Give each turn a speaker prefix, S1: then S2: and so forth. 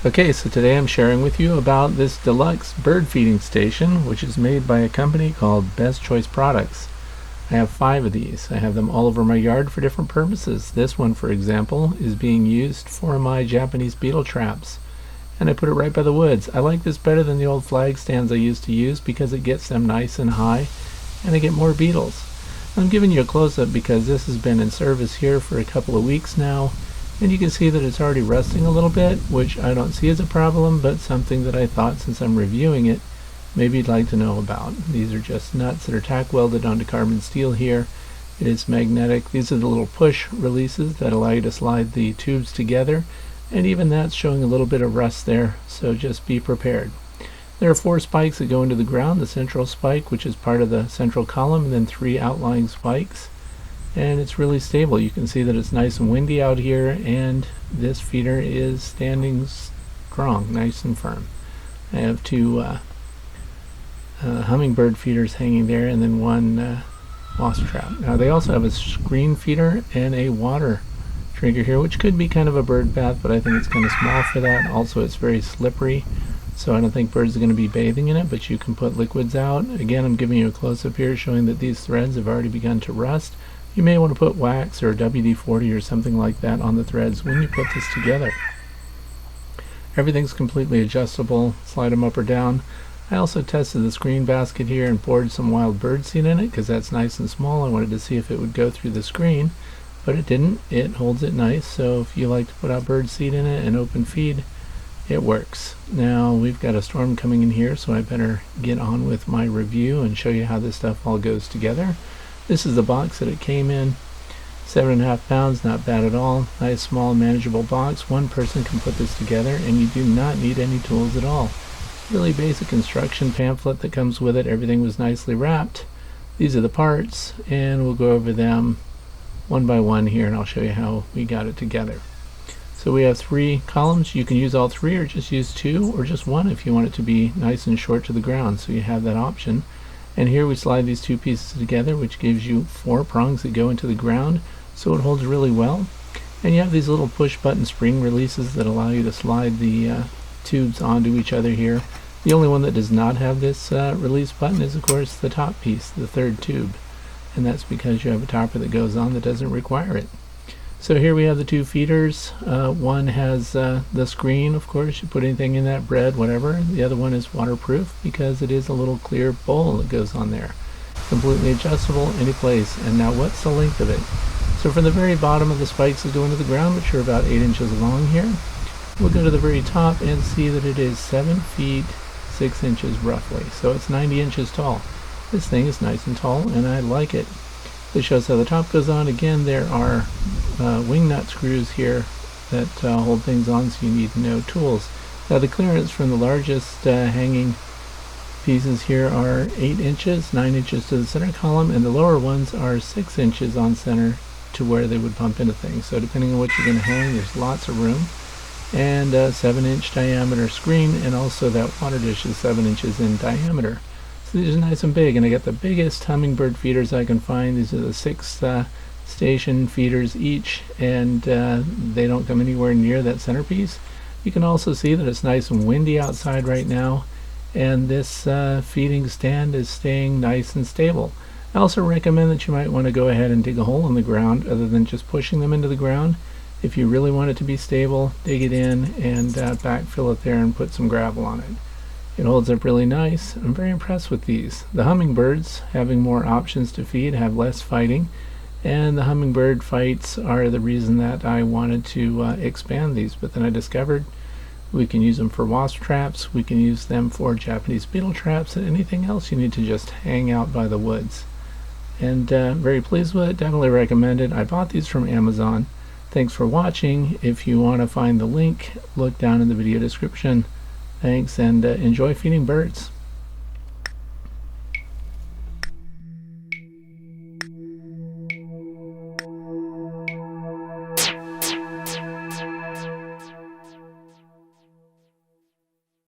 S1: Okay, so today I'm sharing with you about this Deluxe Bird Feeding Station, which is made by a company called Best Choice Products. I have 5 of these. I have them all over my yard for different purposes. This one, for example, is being used for my Japanese beetle traps. And I put it right by the woods. I like this better than the old flag stands I used to use because it gets them nice and high and I get more beetles. I'm giving you a close-up because this has been in service here for a couple of weeks now. And you can see that it's already rusting a little bit, which I don't see as a problem, but something that I thought, since I'm reviewing it, maybe you'd like to know about. These are just nuts that are tack welded onto carbon steel here. It is magnetic. These are the little push releases that allow you to slide the tubes together, and even that's showing a little bit of rust there, so just be prepared. There are 4 spikes that go into the ground, the central spike, which is part of the central column, and then 3 outlying spikes. And it's really stable. You can see that it's nice and windy out here, and this feeder is standing strong, nice and firm. I have 2 hummingbird feeders hanging there, and then 1 wasp trap. Now they also have a screen feeder and a water trigger here, which could be kind of a bird bath, but I think it's kind of small for that. Also, it's very slippery, so I don't think birds are going to be bathing in it, but you can put liquids out. Again, I'm giving you a close-up here showing that these threads have already begun to rust. You may want to put wax or WD-40 or something like that on the threads when you put this together. Everything's completely adjustable. Slide them up or down. I also tested the screen basket here and poured some wild bird seed in it because that's nice and small. I wanted to see if it would go through the screen, but it didn't. It holds it nice, so if you like to put out bird seed in it and open feed, it works. Now we've got a storm coming in here, so I better get on with my review and show you how this stuff all goes together. This is the box that it came in. 7.5 pounds, not bad at all. Nice, small, manageable box. One person can put this together, and you do not need any tools at all. Really basic instruction pamphlet that comes with it. Everything was nicely wrapped. These are the parts, and we'll go over them one by one here, and I'll show you how we got it together. So we have 3 columns. You can use all 3 or just use 2 or just 1 if you want it to be nice and short to the ground, so you have that option. And here we slide these 2 pieces together, which gives you 4 prongs that go into the ground, so it holds really well. And you have these little push button spring releases that allow you to slide the tubes onto each other here. The only one that does not have this release button is, of course, the top piece, the 3rd tube. And that's because you have a topper that goes on that doesn't require it. So here we have the 2 feeders. One has the screen, of course, you put anything in that, bread, whatever. The other one is waterproof because it is a little clear bowl that goes on there. Completely adjustable, any place. And now what's the length of it? So from the very bottom of the spikes that go into the ground, which are about 8 inches long here, we'll go to the very top and see that it is 7 feet 6 inches roughly. So it's 90 inches tall. This thing is nice and tall, and I like it. This shows how the top goes on. Again, there are wing nut screws here that hold things on, so you need no tools. Now the clearance from the largest hanging pieces here are 8 inches, 9 inches to the center column, and the lower ones are 6 inches on center to where they would bump into things. So depending on what you're going to hang, there's lots of room. And 7-inch diameter screen, and also that water dish is 7 inches in diameter. So these are nice and big, and I got the biggest hummingbird feeders I can find. These are the 6 station feeders each, and they don't come anywhere near that centerpiece. You can also see that it's nice and windy outside right now, and this feeding stand is staying nice and stable. I also recommend that you might want to go ahead and dig a hole in the ground other than just pushing them into the ground. If you really want it to be stable, dig it in and backfill it there and put some gravel on it. It holds up really nice. I'm very impressed with these. The hummingbirds, having more options to feed, have less fighting, and the hummingbird fights are the reason that I wanted to expand these. But then I discovered we can use them for wasp traps, we can use them for Japanese beetle traps, and anything else you need to just hang out by the woods. And very pleased with it, definitely recommend it. I bought these from Amazon. Thanks for watching. If you want to find the link, look down in the video description. Thanks, and enjoy feeding birds.